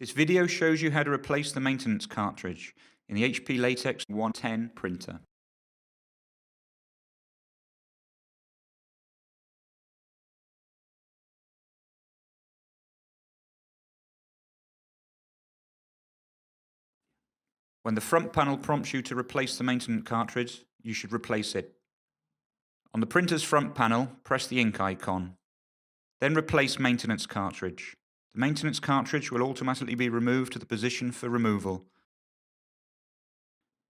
This video shows you how to replace the maintenance cartridge in the HP Latex 110 printer. When the front panel prompts you to replace the maintenance cartridge, you should replace it. On the printer's front panel, press the ink icon. Then replace maintenance cartridge. The maintenance cartridge will automatically be removed to the position for removal.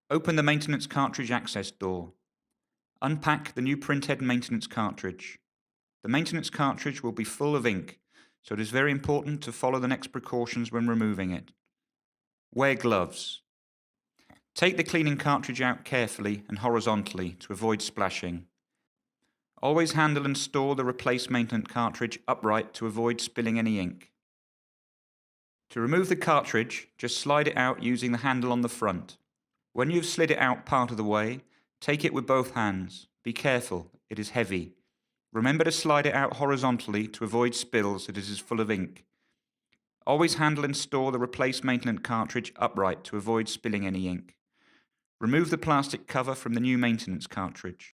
Open the maintenance cartridge access door. Unpack the new printhead maintenance cartridge. The maintenance cartridge will be full of ink, so it is very important to follow the next precautions when removing it. Wear gloves. Take the cleaning cartridge out carefully and horizontally to avoid splashing. Always handle and store the replaced maintenance cartridge upright to avoid spilling any ink. To remove the cartridge, just slide it out using the handle on the front. When you've slid it out part of the way, take it with both hands. Be careful, it is heavy. Remember to slide it out horizontally to avoid spills as it is full of ink. Always handle and store the replaced maintenance cartridge upright to avoid spilling any ink. Remove the plastic cover from the new maintenance cartridge.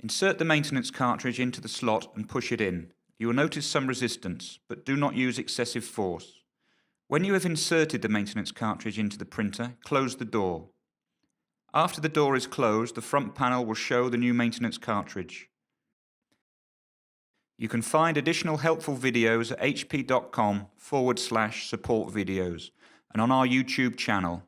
Insert the maintenance cartridge into the slot and push it in. You will notice some resistance, but do not use excessive force. When you have inserted the maintenance cartridge into the printer, close the door. After the door is closed, the front panel will show the new maintenance cartridge. You can find additional helpful videos at hp.com/support videos and on our YouTube channel.